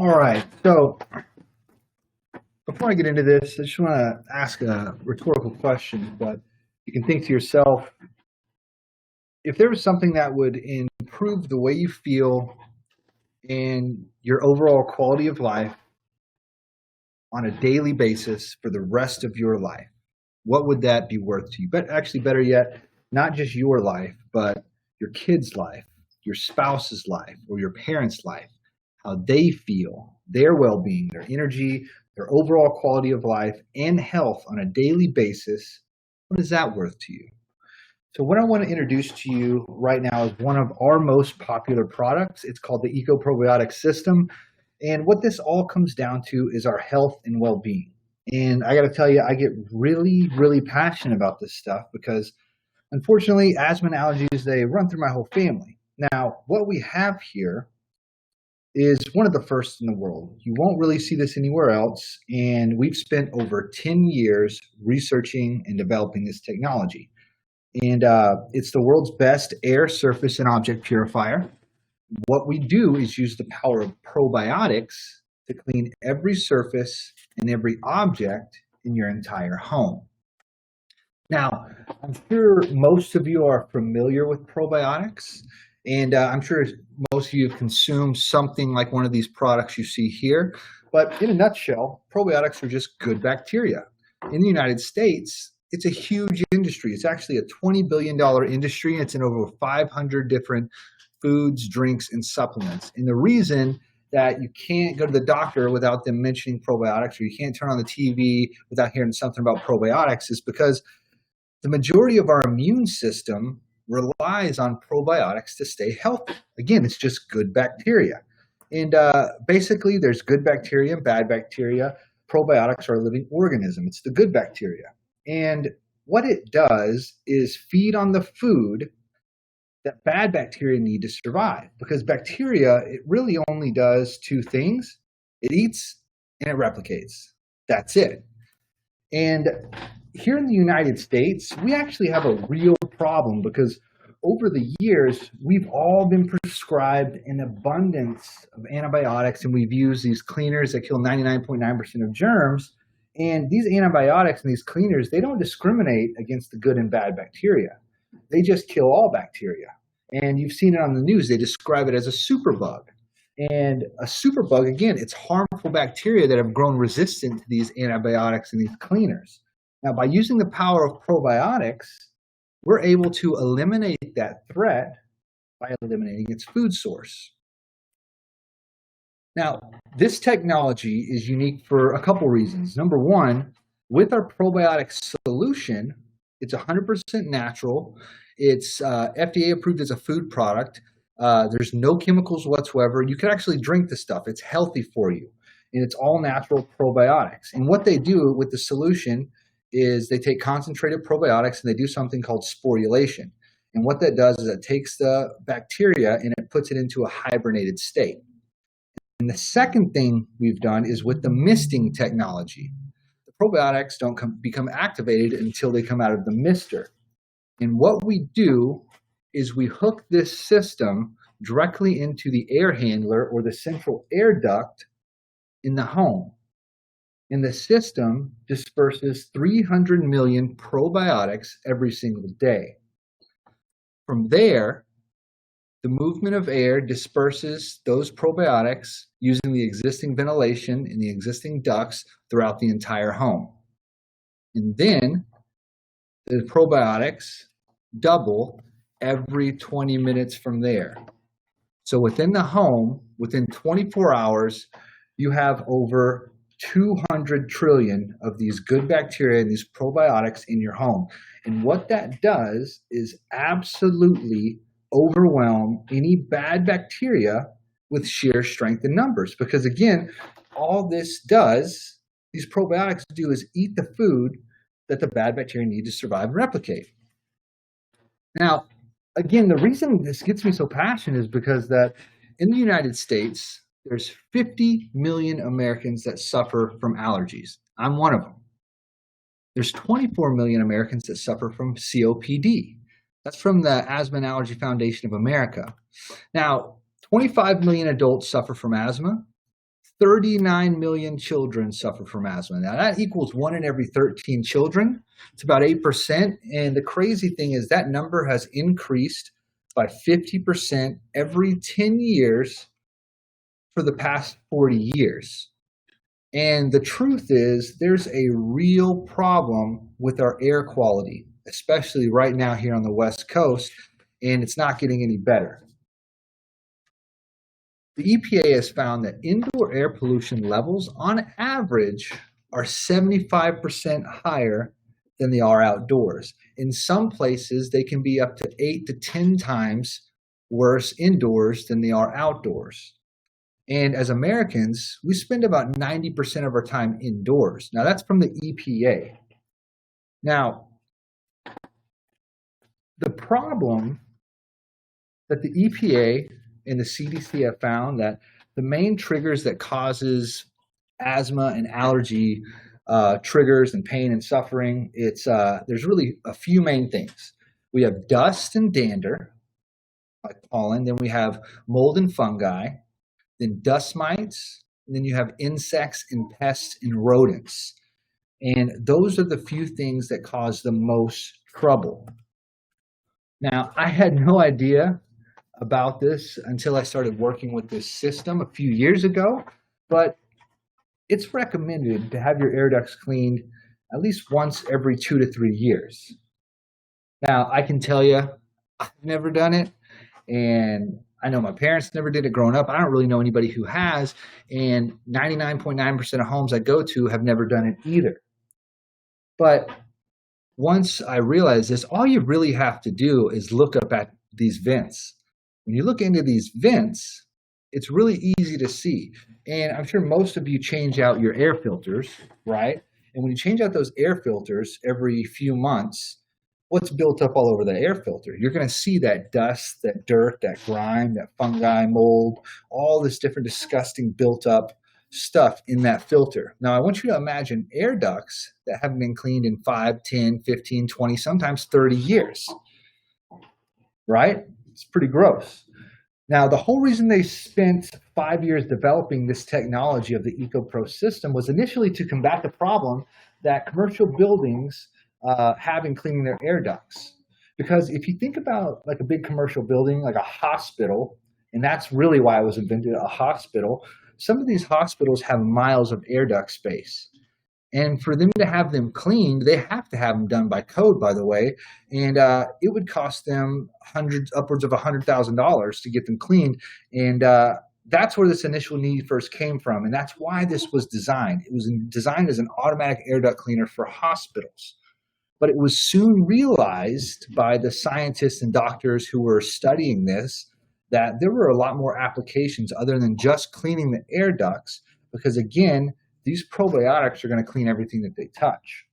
All right. So before I get into this, I just want to ask a rhetorical question, but you can think to yourself, if there was something that would improve the way you feel and your overall quality of life on a daily basis for the rest of your life, what would that be worth to you? But actually, better yet, not just your life, but your kid's life, your spouse's life, or your parents' life, how they feel, their well-being, their energy, their overall quality of life and health on a daily basis. What is that worth to you? So what I want to introduce to you right now is one of our most popular products. It's called the Eco Probiotic System. And what this all comes down to is our health and well-being. And I got to tell you, I get really, really passionate about this stuff because unfortunately, asthma and allergies, they run through my whole family. Now, what we have here is one of the first in the world. You won't really see this anywhere else. And we've spent over 10 years researching and developing this technology. And it's the world's best air, surface, and object purifier. What we do is use the power of probiotics to clean every surface and every object in your entire home. Now, I'm sure most of you are familiar with probiotics, and I'm sure most of you have consumed something like one of these products you see here. But in a nutshell, probiotics are just good bacteria. In the United States, it's a huge industry. It's actually a $20 billion industry, and it's in over 500 different foods, drinks, and supplements. And the reason that you can't go to the doctor without them mentioning probiotics, or you can't turn on the TV without hearing something about probiotics, is because the majority of our immune system relies on probiotics to stay healthy. Again, it's just good bacteria. And basically, there's good bacteria and bad bacteria. Probiotics are a living organism. It's the good bacteria. And what it does is feed on the food that bad bacteria need to survive. Because bacteria, it really only does two things. It eats and it replicates. That's it. And here in the United States, we actually have a real problem because over the years, we've all been prescribed an abundance of antibiotics, and we've used these cleaners that kill 99.9% of germs. And these antibiotics and these cleaners, they don't discriminate against the good and bad bacteria. They just kill all bacteria. And you've seen it on the news. They describe it as a superbug. And a superbug, again, it's harmful bacteria that have grown resistant to these antibiotics and these cleaners. Now, by using the power of probiotics, we're able to eliminate that threat by eliminating its food source. Now, this technology is unique for a couple reasons. Number one, with our probiotic solution, it's 100% natural. It's FDA approved as a food product. There's no chemicals whatsoever. You can actually drink the stuff. It's healthy for you. And it's all natural probiotics. And what they do with the solution is they take concentrated probiotics and they do something called sporulation. And what that does is it takes the bacteria and it puts it into a hibernated state. And the second thing we've done is with the misting technology. The probiotics don't become activated until they come out of the mister. And what we do is we hook this system directly into the air handler or the central air duct in the home. And the system disperses 300 million probiotics every single day. From there, the movement of air disperses those probiotics using the existing ventilation and the existing ducts throughout the entire home. And then the probiotics double every 20 minutes from there. So within the home, within 24 hours, you have over 200 trillion of these good bacteria and these probiotics in your home. And what that does is absolutely overwhelm any bad bacteria with sheer strength in numbers. Because again, all this does, these probiotics do, is eat the food that the bad bacteria need to survive and replicate. Now, again, the reason this gets me so passionate is because that in the United States, there's 50 million Americans that suffer from allergies. I'm one of them. There's 24 million Americans that suffer from COPD. That's from the Asthma and Allergy Foundation of America. Now, 25 million adults suffer from asthma. 39 million children suffer from asthma. Now that equals 1 in every 13 children. It's about 8%. And the crazy thing is that number has increased by 50% every 10 years for the past 40 years. And the truth is there's a real problem with our air quality, especially right now here on the West Coast, and it's not getting any better. The EPA has found that indoor air pollution levels on average are 75% higher than they are outdoors. In some places, they can be up to 8 to 10 times worse indoors than they are outdoors. And as Americans, we spend about 90% of our time indoors. Now, that's from the EPA. Now, the problem that the EPA and the CDC have found that the main triggers that causes asthma and allergy triggers and pain and suffering, there's really a few main things. We have dust and dander, like pollen. Then we have mold and fungi. Then dust mites. And then you have insects and pests and rodents. And those are the few things that cause the most trouble. Now, I had no idea about this until I started working with this system a few years ago, but it's recommended to have your air ducts cleaned at least once every 2 to 3 years. Now, I can tell you, I've never done it, and I know my parents never did it growing up. I don't really know anybody who has, and 99.9% of homes I go to have never done it either. But once I realized this, all you really have to do is look up at these vents. When you look into these vents, it's really easy to see. And I'm sure most of you change out your air filters, right? And when you change out those air filters every few months, what's built up all over the air filter? You're going to see that dust, that dirt, that grime, that fungi, mold, all this different disgusting built up stuff in that filter. Now, I want you to imagine air ducts that haven't been cleaned in 5, 10, 15, 20, sometimes 30 years, right? It's pretty gross. Now, the whole reason they spent 5 years developing this technology of the Eco Pro system was initially to combat the problem that commercial buildings have in cleaning their air ducts. Because if you think about like a big commercial building, like a hospital, and that's really why it was invented, a hospital, some of these hospitals have miles of air duct space. And for them to have them cleaned, they have to have them done by code, by the way. And it would cost them upwards of $100,000 to get them cleaned. And that's where this initial need first came from. And that's why this was designed. It was designed as an automatic air duct cleaner for hospitals. But it was soon realized by the scientists and doctors who were studying this that there were a lot more applications other than just cleaning the air ducts, because again, these probiotics are going to clean everything that they touch.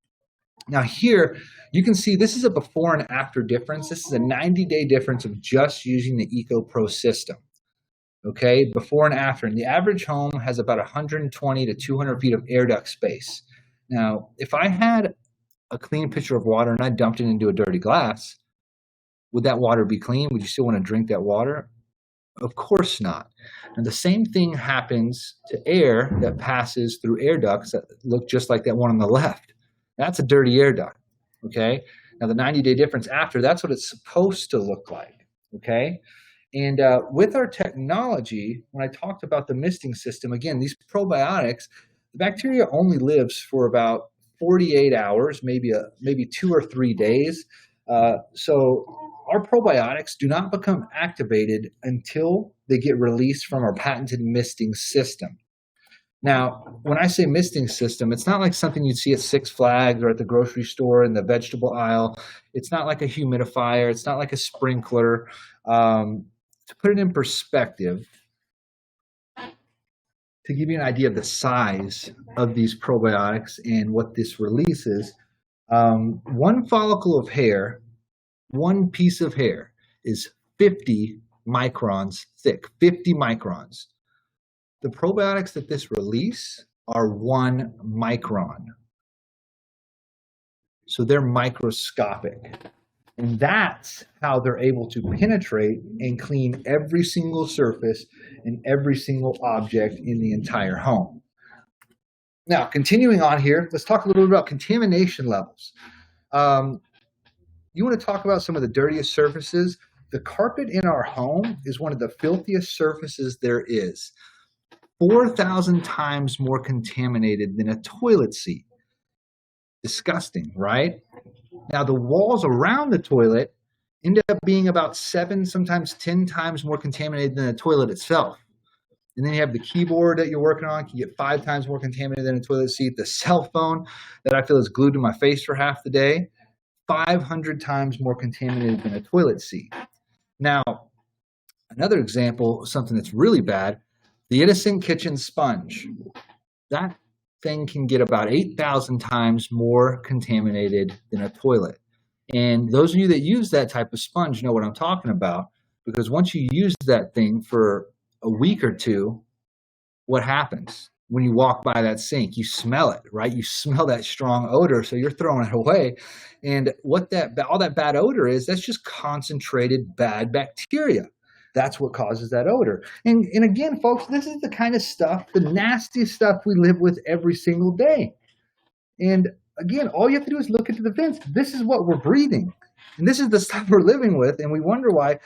Now here, you can see this is a before and after difference. This is a 90-day difference of just using the Eco Pro system. Okay, before and after. And the average home has about 120 to 200 feet of air duct space. Now, if I had a clean pitcher of water and I dumped it into a dirty glass, would that water be clean? Would you still want to drink that water? Of course not. And the same thing happens to air that passes through air ducts that look just like that one on the left. That's a dirty air duct, okay? Now the 90-day difference after, that's what it's supposed to look like, okay? And with our technology, when I talked about the misting system, again, these probiotics, the bacteria only lives for about 48 hours, maybe 2 or 3 days. So our probiotics do not become activated until they get released from our patented misting system. Now, when I say misting system, it's not like something you'd see at Six Flags or at the grocery store in the vegetable aisle. It's not like a humidifier. It's not like a sprinkler. To put it in perspective, to give you an idea of the size of these probiotics and what this releases, one follicle of hair, one piece of hair is 50 microns thick, 50 microns. The probiotics that this release are 1 micron. So they're microscopic. And that's how they're able to penetrate and clean every single surface and every single object in the entire home. Now, continuing on here, let's talk a little bit about contamination levels. You want to talk about some of the dirtiest surfaces? The carpet in our home is one of the filthiest surfaces there is. 4,000 times more contaminated than a toilet seat. Disgusting, right? Now, the walls around the toilet end up being about 7, sometimes 10 times more contaminated than the toilet itself. And then you have the keyboard that you're working on can get 5 times more contaminated than a toilet seat. The cell phone that I feel is glued to my face for half the day, 500 times more contaminated than a toilet seat. Now, another example of something that's really bad, the innocent kitchen sponge. That thing can get about 8,000 times more contaminated than a toilet. And those of you that use that type of sponge know what I'm talking about, because once you use that thing for a week or two, what happens? When you walk by that sink, you smell it, right? You smell that strong odor, so you're throwing it away. And what all that bad odor is, that's just concentrated bad bacteria. That's what causes that odor. And again, folks, this is the kind of stuff, the nastiest stuff we live with every single day. And again, all you have to do is look into the vents. This is what we're breathing. And this is the stuff we're living with. And we wonder why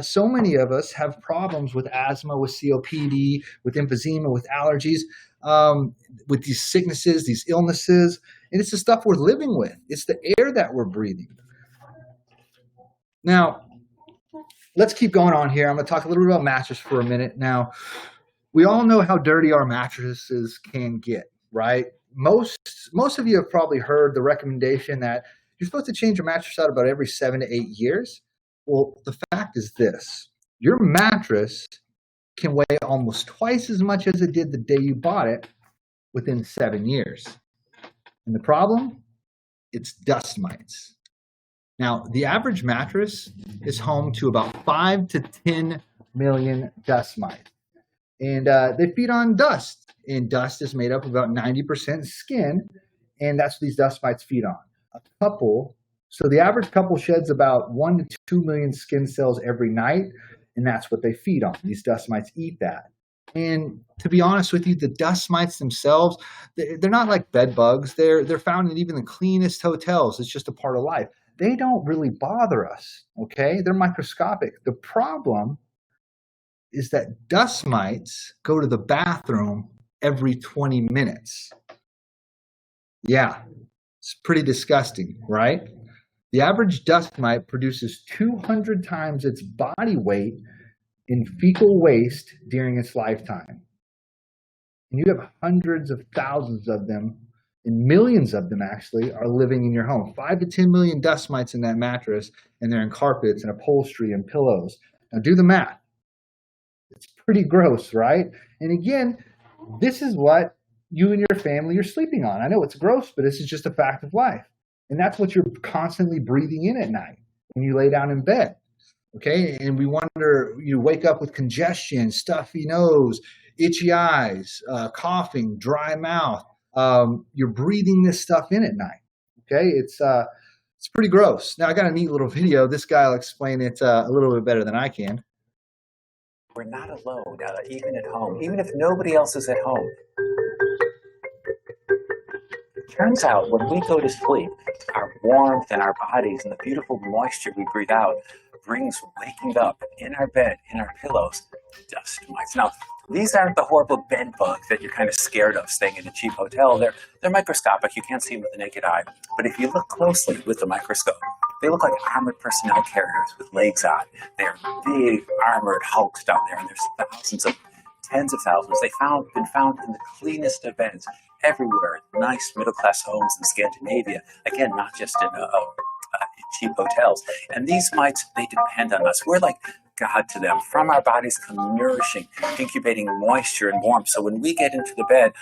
so many of us have problems with asthma, with COPD, with emphysema, with allergies, with these sicknesses, these illnesses. And it's the stuff we're living with. It's the air that we're breathing. Now, let's keep going on here. I'm going to talk a little bit about mattress for a minute. Now, we all know how dirty our mattresses can get, right? Most of you have probably heard the recommendation that you're supposed to change your mattress out about every 7 to 8 years. Well, the fact is this. Your mattress can weigh almost twice as much as it did the day you bought it within 7 years. And the problem? It's dust mites. Now, the average mattress is home to about 5 to 10 million dust mites. And they feed on dust. And dust is made up of about 90% skin. And that's what these dust mites feed on. So the average couple sheds about 1 to 2 million skin cells every night. And that's what they feed on. These dust mites eat that. And to be honest with you, the dust mites themselves, they're not like bed bugs. They're found in even the cleanest hotels. It's just a part of life. They don't really bother us, okay? They're microscopic. The problem is that dust mites go to the bathroom every 20 minutes. Yeah, it's pretty disgusting, right? The average dust mite produces 200 times its body weight in fecal waste during its lifetime. And you have hundreds of thousands of them, and millions of them actually, are living in your home. 5 to 10 million dust mites in that mattress, and they're in carpets and upholstery and pillows. Now do the math. It's pretty gross, right? And again, this is what you and your family are sleeping on. I know it's gross, but this is just a fact of life. And that's what you're constantly breathing in at night when you lay down in bed. Okay, and we wonder, you wake up with congestion, stuffy nose, itchy eyes, coughing, dry mouth. You're breathing this stuff in at night. Okay, it's pretty gross. Now I got a neat little video. This guy will explain it a little bit better than I can. We're not alone, even at home, even if nobody else is at home. It turns out when we go to sleep, our warmth and our bodies and the beautiful moisture we breathe out brings waking up in our bed, in our pillows, dust mites. Now, these aren't the horrible bed bugs that you're kind of scared of staying in a cheap hotel. They're microscopic. You can't see them with the naked eye. But if you look closely with the microscope, they look like armored personnel carriers with legs on. They're big armored hulks down there, and there's thousands of tens of thousands. They've been found in the cleanest of beds everywhere. Nice middle-class homes in Scandinavia. Again, not just in cheap hotels. And these mites, they depend on us. We're like God to them. From our bodies come nourishing, incubating moisture and warmth. So when we get into the bed,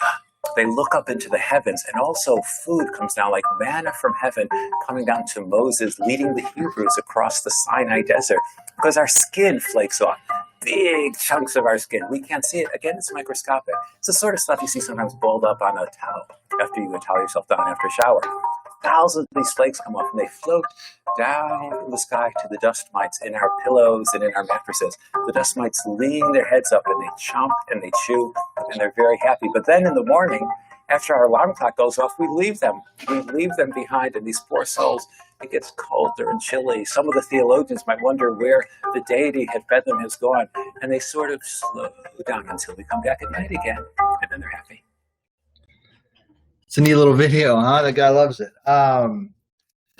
they look up into the heavens, and also food comes down like manna from heaven, coming down to Moses, leading the Hebrews across the Sinai desert, because our skin flakes off. Big chunks of our skin. We can't see it. Again, it's microscopic. It's the sort of stuff you see sometimes balled up on a towel after you towel yourself down after a shower. thousands of these flakes come off and they float down from the sky to the dust mites in our pillows and in our mattresses. The dust mites lean their heads up and they chomp and they chew and they're very happy. But then in the morning, after our alarm clock goes off, we leave them. We leave them behind, and these poor souls, it gets colder and chilly. Some of the theologians might wonder where the deity had fed them has gone, and they sort of slow down until we come back at night again, and then they're happy. It's a neat little video, huh? The guy loves it.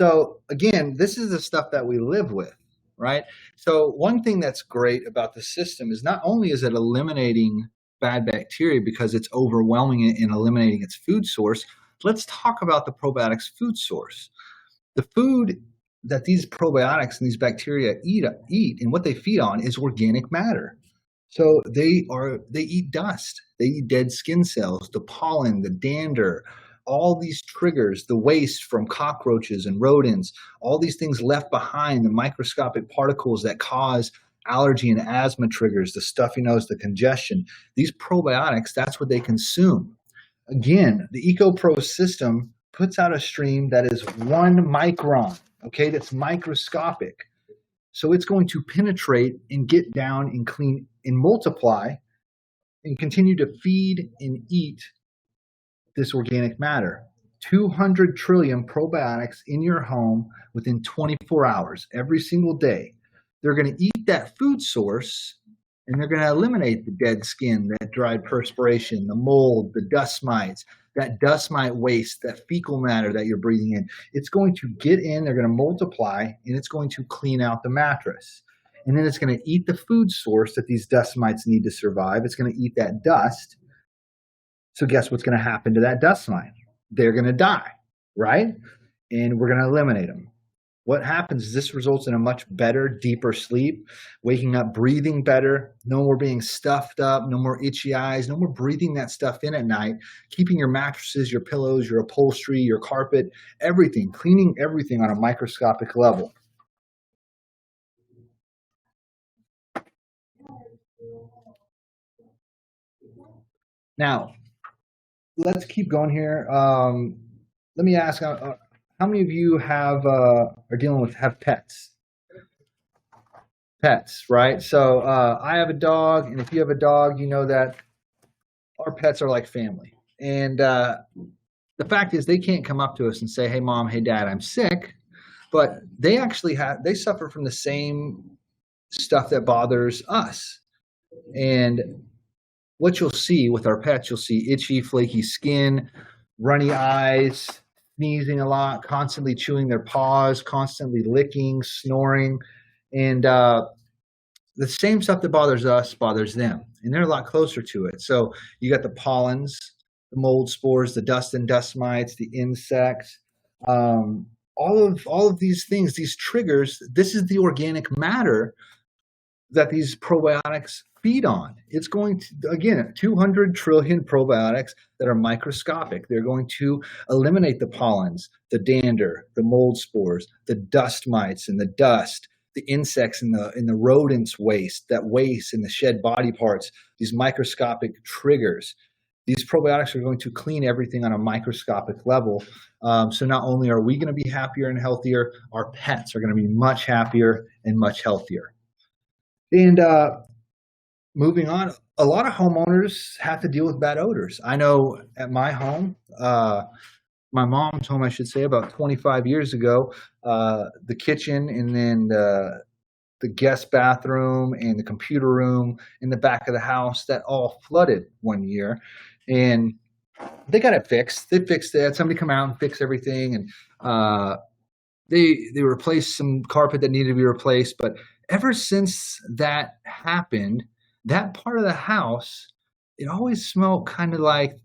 So again, this is the stuff that we live with, right? So one thing that's great about the system is not only is it eliminating bad bacteria because it's overwhelming it and eliminating its food source, let's talk about the probiotics food source. The food that these probiotics and these bacteria eat and what they feed on is organic matter. So they eat dust, they eat dead skin cells, the pollen, the dander, all these triggers, the waste from cockroaches and rodents, all these things left behind, the microscopic particles that cause allergy and asthma triggers, the stuffy nose, the congestion. These probiotics, that's what they consume. Again, the Eco Pro system puts out a stream that is 1 micron, okay, that's microscopic. So it's going to penetrate and get down and clean and multiply and continue to feed and eat this organic matter. 200 trillion probiotics in your home within 24 hours, every single day. They're going to eat that food source and they're going to eliminate the dead skin, that dried perspiration, the mold, the dust mites, that dust mite waste, that fecal matter that you're breathing in. It's going to get in, they're going to multiply, and it's going to clean out the mattress. And then it's going to eat the food source that these dust mites need to survive. It's going to eat that dust. So guess what's going to happen to that dust mite? They're going to die, right? And we're going to eliminate them. What happens is this results in a much better, deeper sleep, waking up, breathing better, no more being stuffed up, no more itchy eyes, no more breathing that stuff in at night, keeping your mattresses, your pillows, your upholstery, your carpet, everything, cleaning everything on a microscopic level. Now, let's keep going here. Let me ask, how many of you have pets? Pets, right? So I have a dog, and if you have a dog, you know that our pets are like family. And the fact is, they can't come up to us and say, "Hey, mom, hey, dad, I'm sick," but they actually they suffer from the same stuff that bothers us. And what you'll see with our pets, you'll see itchy, flaky skin, runny eyes, sneezing a lot, constantly chewing their paws, constantly licking, snoring. And the same stuff that bothers us bothers them. And they're a lot closer to it. So you got the pollens, the mold spores, the dust and dust mites, the insects, all of these things, these triggers. This is the organic matter that these probiotics feed on. It's going to, again, 200 trillion probiotics that are microscopic. They're going to eliminate the pollens, the dander, the mold spores, the dust mites and the dust, the insects in the rodents waste, that waste in the shed body parts, these microscopic triggers. These probiotics are going to clean everything on a microscopic level. So not only are we going to be happier and healthier, our pets are going to be much happier and much healthier. And moving on, a lot of homeowners have to deal with bad odors. I know at my home, my mom's home, I should say, about 25 years ago, the kitchen and then the guest bathroom and the computer room in the back of the house, that all flooded one year. And they got it fixed. They fixed it. Had somebody come out and fix everything. And they replaced some carpet that needed to be replaced. But ever since that happened, that part of the house, it always smelled kind of like,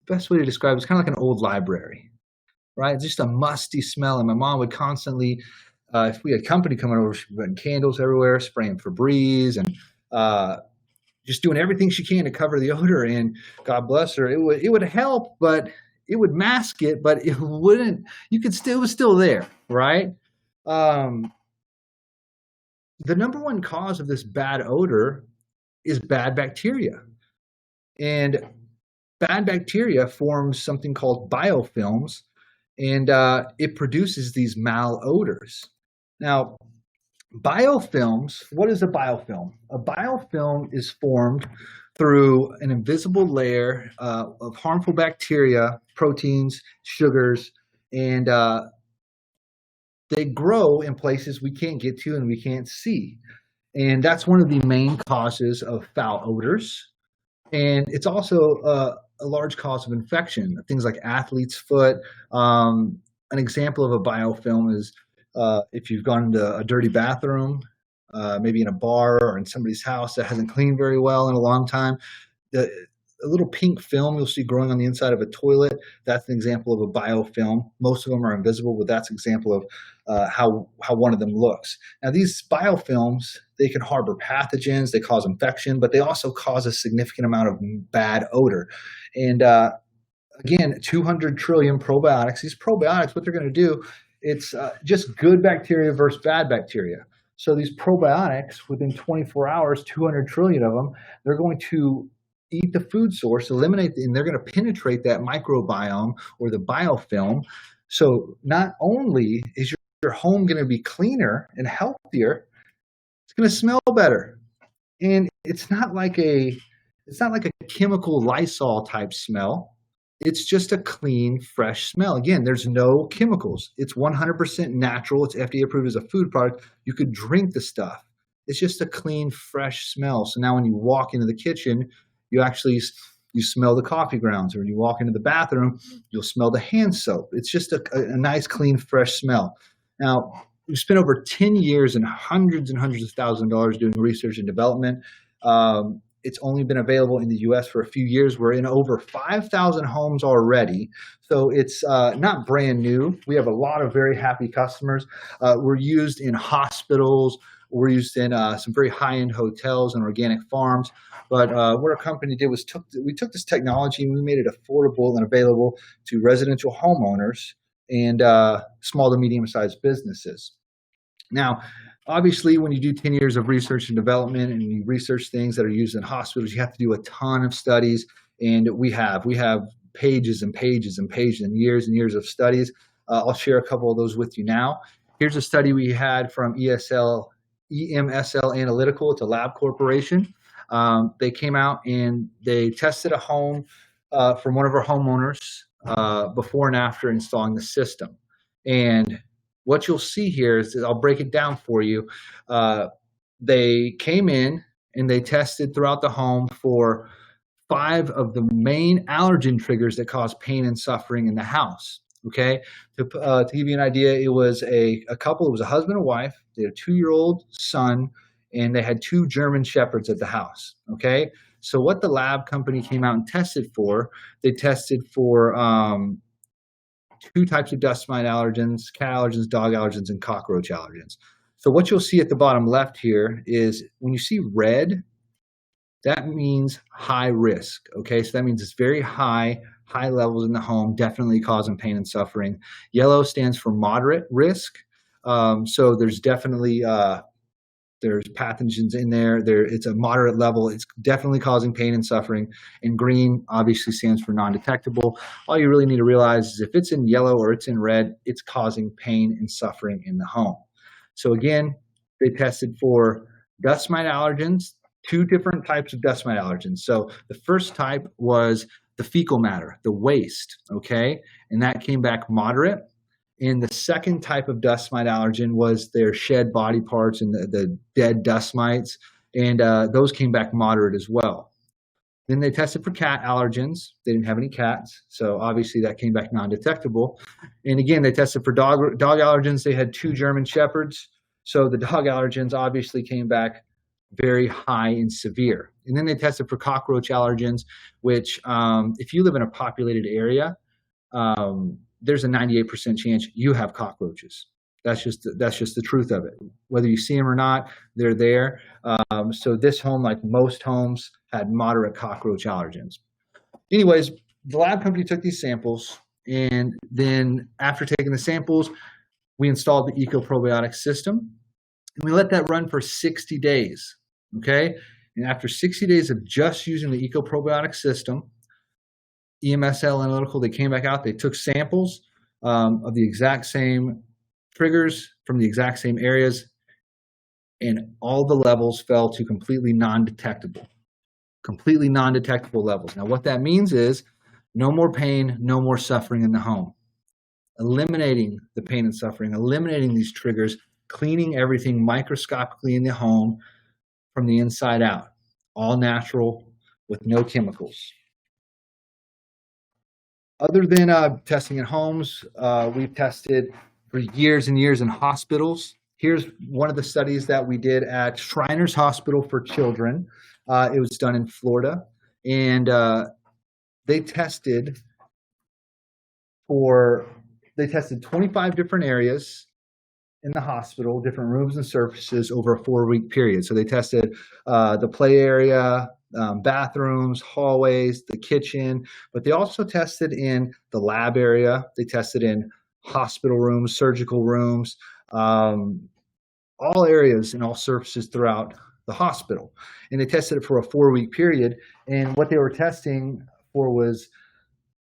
best way to describe it, it's kind of like an old library, right? It's just a musty smell. And my mom would constantly, if we had company coming over, she'd put candles everywhere, spraying Febreze, and just doing everything she can to cover the odor. And God bless her, it would help, but it would mask it, but it wouldn't. It was still there, right? The number one cause of this bad odor is bad bacteria. And bad bacteria forms something called biofilms. and it produces these malodors. Now, biofilms, what is a biofilm? A biofilm is formed through an invisible layer of harmful bacteria, proteins, sugars, and they grow in places we can't get to and we can't see. And that's one of the main causes of foul odors. And it's also a large cause of infection, things like athlete's foot. An example of a biofilm is if you've gone into a dirty bathroom, maybe in a bar or in somebody's house that hasn't cleaned very well in a long time, a little pink film you'll see growing on the inside of a toilet, that's an example of a biofilm. Most of them are invisible, but that's an example of how one of them looks. Now, these biofilms, they can harbor pathogens, they cause infection, but they also cause a significant amount of bad odor. And again, 200 trillion probiotics. These probiotics, what they're going to do, it's just good bacteria versus bad bacteria. So these probiotics, within 24 hours, 200 trillion of them, they're going to eat the food source, eliminate, and they're going to penetrate that microbiome or the biofilm. So not only is your home going to be cleaner and healthier, it's going to smell better. And it's not like a chemical Lysol type smell. It's just a clean, fresh smell. Again, there's no chemicals. It's 100% natural. It's FDA approved as a food product. You could drink the stuff. It's just a clean, fresh smell. So now when you walk into the kitchen, you smell the coffee grounds, or when you walk into the bathroom, you'll smell the hand soap. It's just a nice, clean, fresh smell. Now, we've spent over 10 years and hundreds of thousands of dollars doing research and development. It's only been available in the US for a few years. We're in over 5,000 homes already. So it's not brand new. We have a lot of very happy customers. We're used in hospitals. We're used in some very high-end hotels and organic farms. But what our company did was we took this technology and we made it affordable and available to residential homeowners and small to medium-sized businesses. Now, obviously, when you do 10 years of research and development and you research things that are used in hospitals, you have to do a ton of studies, and we have pages and pages and pages and years of studies. I'll share a couple of those with you now. Here's a study we had from EMSL Analytical. It's a lab corporation. They came out and they tested a home from one of our homeowners before and after installing the system. And what you'll see here is, I'll break it down for you. They came in and they tested throughout the home for 5 of the main allergen triggers that cause pain and suffering in the house. Okay, to give you an idea, it was a couple. It was a husband and wife. They had a 2-year-old son, and they had 2 German shepherds at the house. Okay, so what the lab company came out and tested for, they tested for 2 types of dust mite allergens: cat allergens, dog allergens, and cockroach allergens. So what you'll see at the bottom left here is when you see red, that means high risk. Okay, so that means it's very high levels in the home, definitely causing pain and suffering. Yellow stands for moderate risk. So there's definitely there's pathogens in there. It's a moderate level. It's definitely causing pain and suffering. And green obviously stands for non-detectable. All you really need to realize is if it's in yellow or it's in red, it's causing pain and suffering in the home. So again, they tested for dust mite allergens, 2 different types of dust mite allergens. So the first type was the fecal matter, the waste, okay? And that came back moderate. And the second type of dust mite allergen was their shed body parts and the dead dust mites, and those came back moderate as well. Then they tested for cat allergens. They didn't have any cats, so obviously that came back non-detectable. And again, they tested for dog allergens. They had 2 German shepherds, so the dog allergens obviously came back very high and severe. And then they tested for cockroach allergens, which if you live in a populated area, there's a 98% chance you have cockroaches. That's just the truth of it. Whether you see them or not, they're there. So this home, like most homes, had moderate cockroach allergens. Anyways, the lab company took these samples, and then after taking the samples, we installed the Eco Probiotic System, and we let that run for 60 days. Okay, and after 60 days of just using the Eco Probiotic System, EMSL Analytical, they came back out, they took samples. of the exact same triggers from the exact same areas, and all the levels fell to completely non-detectable levels. Now, what that means is no more pain, no more suffering in the home. Eliminating the pain and suffering, eliminating these triggers, cleaning everything microscopically in the home from the inside out, all natural with no chemicals. Other than testing in homes, we've tested for years and years in hospitals. Here's one of the studies that we did at Shriners Hospital for Children. It was done in Florida, and they tested 25 different areas in the hospital, different rooms and surfaces over a 4-week period. So they tested the play area, bathrooms, hallways, the kitchen, but they also tested in the lab area. They tested in hospital rooms, surgical rooms, all areas and all surfaces throughout the hospital. And they tested it for a 4-week period. And what they were testing for was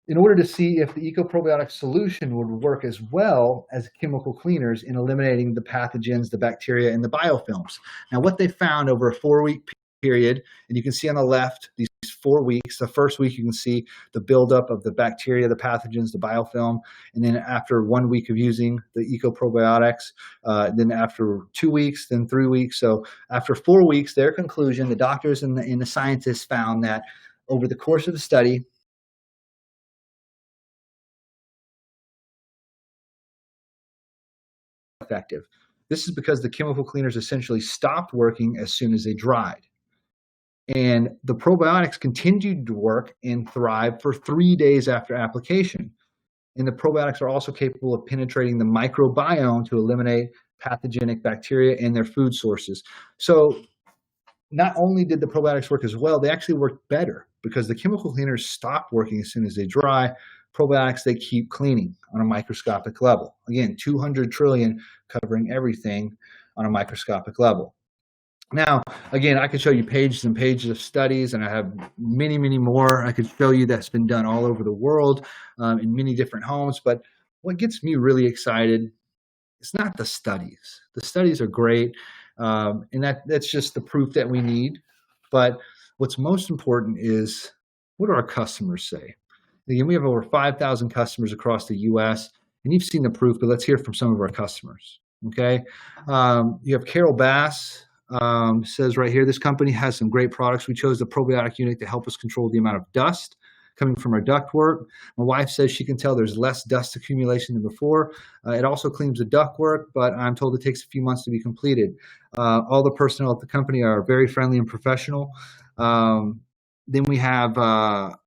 in order to see if the Eco Probiotic solution would work as well as chemical cleaners in eliminating the pathogens, the bacteria, and the biofilms. Now, what they found over a 4-week period, and you can see on the left, these 4 weeks, the first week you can see the buildup of the bacteria, the pathogens, the biofilm, and then after 1 week of using the Eco Probiotics, then after 2 weeks, then 3 weeks. So after 4 weeks, their conclusion, the doctors and the scientists found that over the course of the study, effective. This is because the chemical cleaners essentially stopped working as soon as they dried. And the probiotics continued to work and thrive for 3 days after application. And the probiotics are also capable of penetrating the microbiome to eliminate pathogenic bacteria and their food sources. So not only did the probiotics work as well, they actually worked better because the chemical cleaners stop working as soon as they dry. Probiotics, they keep cleaning on a microscopic level. Again, 200 trillion covering everything on a microscopic level. Now, again, I could show you pages and pages of studies, and I have many, many more I could show you that's been done all over the world in many different homes. But what gets me really excited is not the studies. The studies are great, and that's just the proof that we need. But what's most important is what do our customers say? Again, we have over 5,000 customers across the U.S., and you've seen the proof, but let's hear from some of our customers, okay? You have Carol Bass, says right here, this company has some great products. We chose the probiotic unit to help us control the amount of dust coming from our ductwork. My wife says she can tell there's less dust accumulation than before. It also cleans the ductwork, but I'm told it takes a few months to be completed. All the personnel at the company are very friendly and professional. Then we have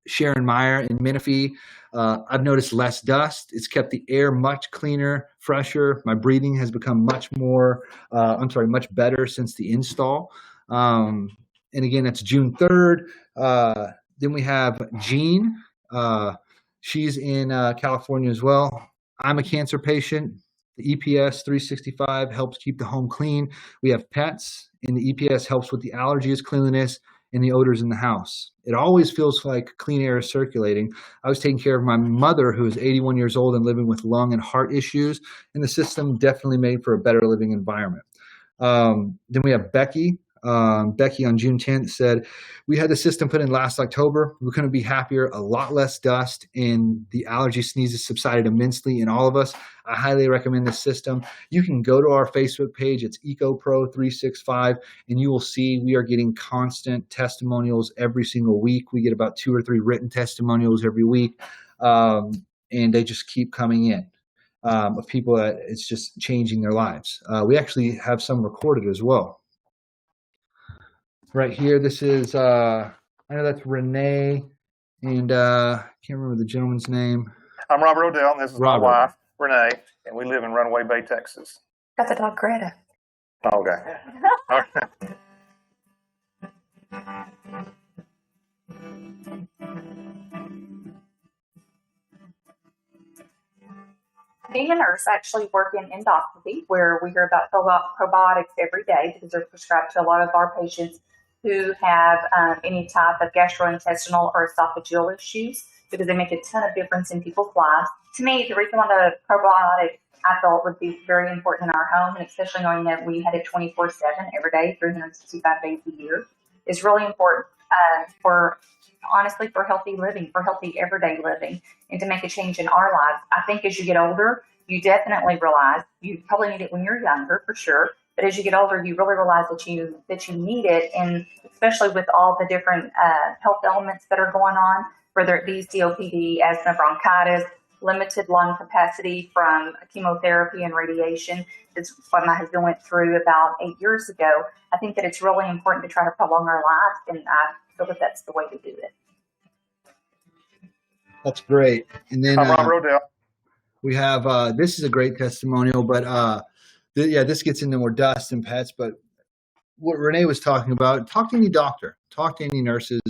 Sharon Meyer in Menifee. I've noticed less dust. It's kept the air much cleaner, fresher. My breathing has become much better since the install. And again, that's June 3rd. Then we have Jean. She's in California as well. I'm a cancer patient. The EPS 365 helps keep the home clean. We have pets, and the EPS helps with the allergies, cleanliness, and the odors in the house. It always feels like clean air is circulating. I was taking care of my mother, who is 81 years old and living with lung and heart issues, and the system definitely made for a better living environment. Then we have Becky. Becky on June 10th said, we had the system put in last October. We couldn't be happier. A lot less dust, and the allergy sneezes subsided immensely in all of us. I highly recommend this system. You can go to our Facebook page. It's Eco Pro 365, and you will see we are getting constant testimonials every single week. We get about 2 or 3 written testimonials every week, and they just keep coming in of people that it's just changing their lives. We actually have some recorded as well. Right here, this is, I know that's Renee, and can't remember the gentleman's name. I'm Robert Odell, and this is Robert. my wife, Renee, and we live in Runaway Bay, Texas. Got the dog Greta. Okay. All right. Me and a nurse actually work in endoscopy, where we hear about probiotics every day because they're prescribed to a lot of our patients who have any type of gastrointestinal or esophageal issues, because they make a ton of difference in people's lives. To me, the reason why the probiotic I felt would be very important in our home, and especially knowing that we had it 24/7 every day, 365 days a year, is really important for honestly for healthy living, for healthy everyday living, and to make a change in our lives. I think as you get older, you definitely realize you probably need it when you're younger for sure, but as you get older, you really realize that you need it, and especially with all the different health elements that are going on, whether it be COPD, asthma, bronchitis, limited lung capacity from chemotherapy and radiation. It's what my husband went through about 8 years ago. I think that it's really important to try to prolong our lives, and I feel that that's the way to do it. That's great. And then I'm Robert Odell. we have this is a great testimonial, but this gets into more dust and pets. But what Renee was talking about, talk to any doctor, talk to any nurses.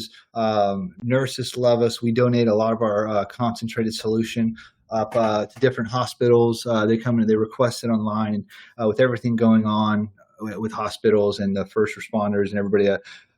Nurses love us. We donate a lot of our concentrated solution up to different hospitals. They come and they request it online. With everything going on with hospitals and the first responders and everybody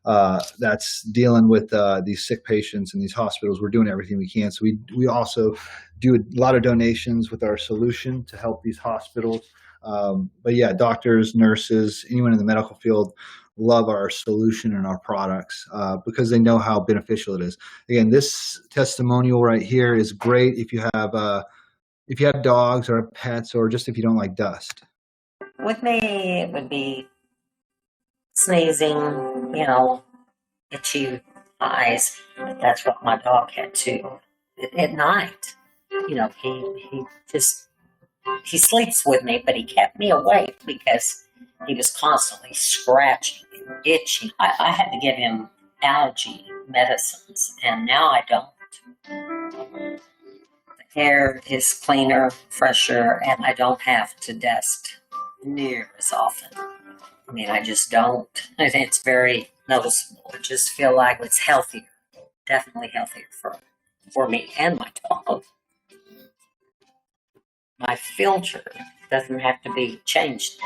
that's dealing with these sick patients in these hospitals, we're doing everything we can. So we also do a lot of donations with our solution to help these hospitals. But yeah, doctors, nurses, anyone in the medical field love our solution and our products because they know how beneficial it is. Again, this testimonial right here is great if you have dogs or pets, or just if you don't like dust. With me, it would be sneezing, itchy eyes. That's what my dog had too. At night, he sleeps with me, but he kept me awake because he was constantly scratching and itching. I had to give him allergy medicines, and now I don't. The air is cleaner, fresher, and I don't have to dust near as often. I mean, I just don't. It's very noticeable. I just feel like it's healthier, definitely healthier for me and my dog. My filter doesn't have to be changed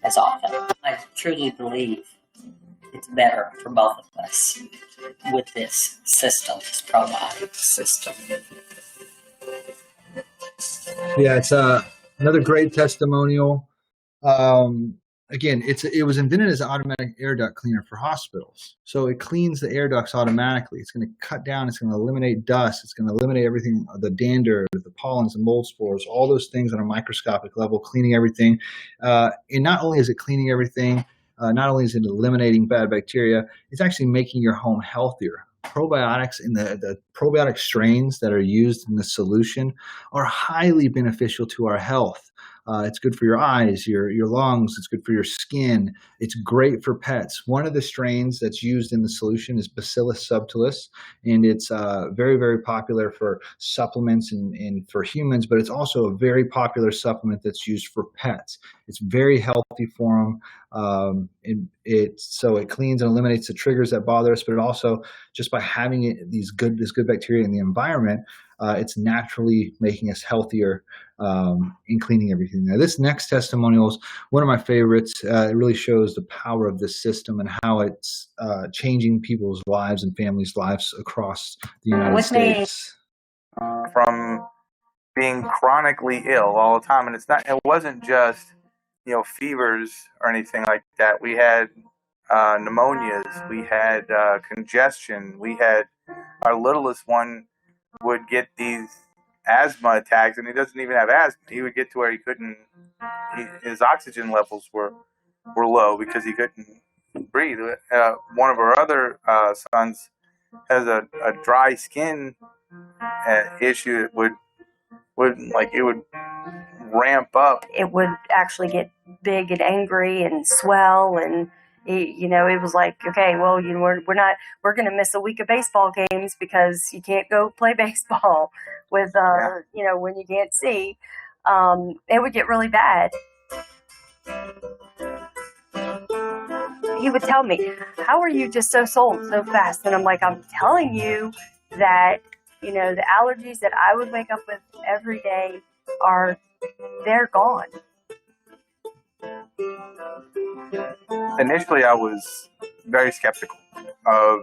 as often. I truly believe it's better for both of us with this system, this probiotic system. Yeah, it's another great testimonial. Again, it was invented as an automatic air duct cleaner for hospitals. So it cleans the air ducts automatically. It's going to cut down. It's going to eliminate dust. It's going to eliminate everything, the dander, the pollens, the mold spores, all those things on a microscopic level, cleaning everything. And not only is it cleaning everything, not only is it eliminating bad bacteria, it's actually making your home healthier. Probiotics and the probiotic strains that are used in the solution are highly beneficial to our health. It's good for your eyes, your lungs. It's good for your skin. It's great for pets. One of the strains that's used in the solution is Bacillus subtilis, and it's very, very popular for supplements and for humans, but it's also a very popular supplement that's used for pets. It's very healthy for them. So it cleans and eliminates the triggers that bother us, but it also, just by having this good bacteria in the environment, it's naturally making us healthier in cleaning everything. Now, this next testimonial is one of my favorites. It really shows the power of this system and how it's changing people's lives and families' lives across the United States. From being chronically ill all the time, and it wasn't just fevers or anything like that. We had pneumonias, we had congestion, we had our littlest one would get these asthma attacks, and he doesn't even have asthma. He would get to where his oxygen levels were low because he couldn't breathe. One of our other sons has a dry skin issue. It would ramp up. It would actually get big and angry and swell, and it was like, okay, well, we're going to miss a week of baseball games because you can't go play baseball with when you can't see. It would get really bad. He would tell me, how are you just so sold so fast? And I'm like, I'm telling you that the allergies that I would wake up with every day they're gone. Initially, I was very skeptical of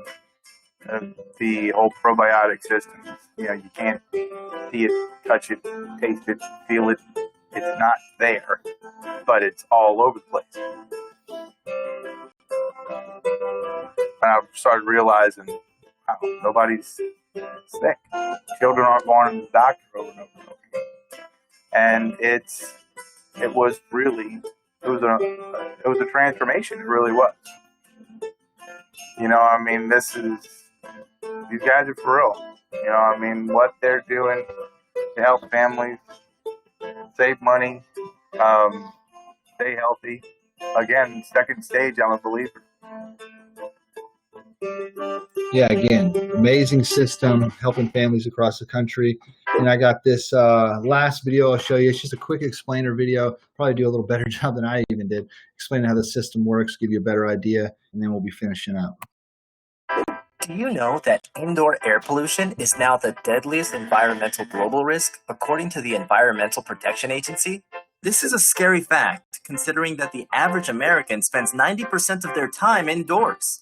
the whole probiotic system. You can't see it, touch it, taste it, feel it. It's not there, but it's all over the place. And I started realizing, wow, nobody's sick. Children aren't going to the doctor over and over and over again. And it was a transformation. It really was. These guys are for real. What they're doing to help families save money, stay healthy. Again, second stage, I'm a believer. Yeah, again, amazing system helping families across the country. And I got this last video I'll show you. It's just a quick explainer video. Probably do a little better job than I even did. Explaining how the system works, give you a better idea, and then we'll be finishing up. Do you know that indoor air pollution is now the deadliest environmental global risk, according to the Environmental Protection Agency? This is a scary fact, considering that the average American spends 90% of their time indoors.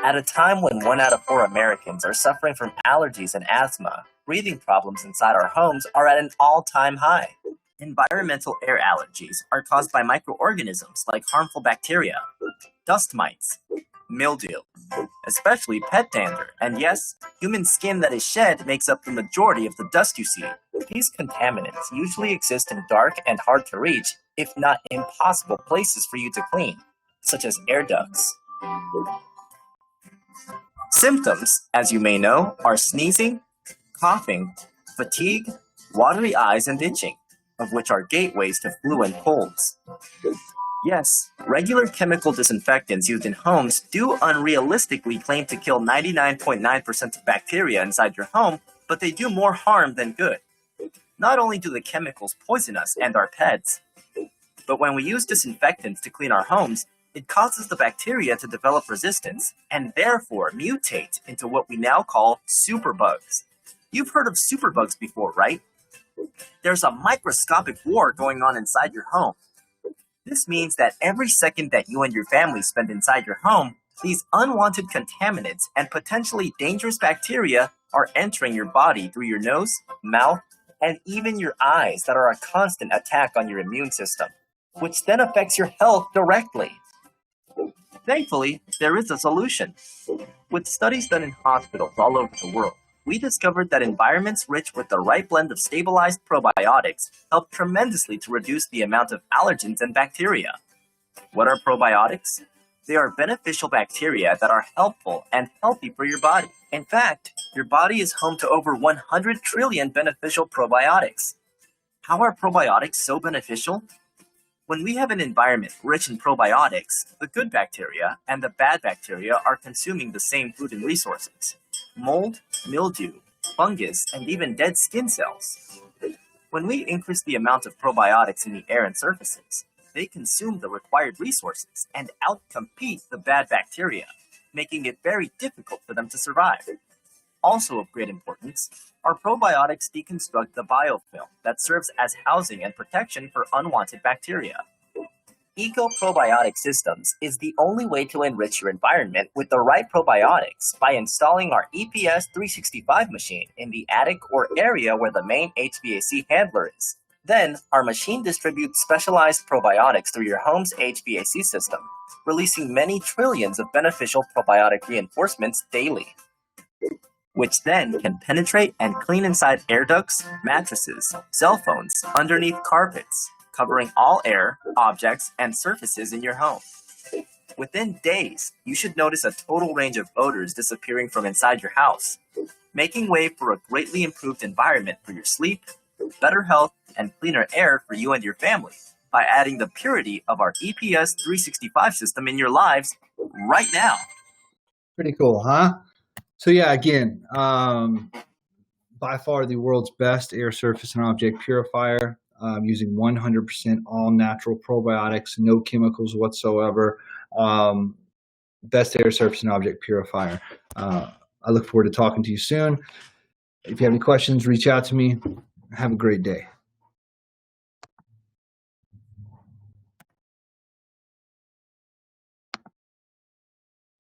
At a time when 1 out of 4 Americans are suffering from allergies and asthma, breathing problems inside our homes are at an all-time high. Environmental air allergies are caused by microorganisms like harmful bacteria, dust mites, mildew, especially pet dander, and yes, human skin that is shed makes up the majority of the dust you see. These contaminants usually exist in dark and hard to reach, if not impossible places for you to clean, such as air ducts. Symptoms, as you may know, are sneezing, coughing, fatigue, watery eyes, and itching, of which are gateways to flu and colds. Yes, regular chemical disinfectants used in homes do unrealistically claim to kill 99.9% of bacteria inside your home, but they do more harm than good. Not only do the chemicals poison us and our pets, but when we use disinfectants to clean our homes, it causes the bacteria to develop resistance and therefore mutate into what we now call superbugs. You've heard of superbugs before, right? There's a microscopic war going on inside your home. This means that every second that you and your family spend inside your home, these unwanted contaminants and potentially dangerous bacteria are entering your body through your nose, mouth, and even your eyes that are a constant attack on your immune system, which then affects your health directly. Thankfully, there is a solution. With studies done in hospitals all over the world, we discovered that environments rich with the right blend of stabilized probiotics help tremendously to reduce the amount of allergens and bacteria. What are probiotics? They are beneficial bacteria that are helpful and healthy for your body. In fact, your body is home to over 100 trillion beneficial probiotics. How are probiotics so beneficial? When we have an environment rich in probiotics, the good bacteria and the bad bacteria are consuming the same food and resources: mold, mildew, fungus, and even dead skin cells. When we increase the amount of probiotics in the air and surfaces, they consume the required resources and outcompete the bad bacteria, making it very difficult for them to survive. Also of great importance, our probiotics deconstruct the biofilm that serves as housing and protection for unwanted bacteria. Eco Probiotic Systems is the only way to enrich your environment with the right probiotics by installing our EPS 365 machine in the attic or area where the main HVAC handler is. Then, our machine distributes specialized probiotics through your home's HVAC system, releasing many trillions of beneficial probiotic reinforcements daily, which then can penetrate and clean inside air ducts, mattresses, cell phones, underneath carpets, covering all air, objects, and surfaces in your home. Within days, you should notice a total range of odors disappearing from inside your house, making way for a greatly improved environment for your sleep, better health, and cleaner air for you and your family by adding the purity of our EPS 365 system in your lives right now. Pretty cool, huh? So yeah, again, by far the world's best air surface and object purifier, using 100% all natural probiotics, no chemicals whatsoever. Best air surface and object purifier. I look forward to talking to you soon. If you have any questions, reach out to me. Have a great day.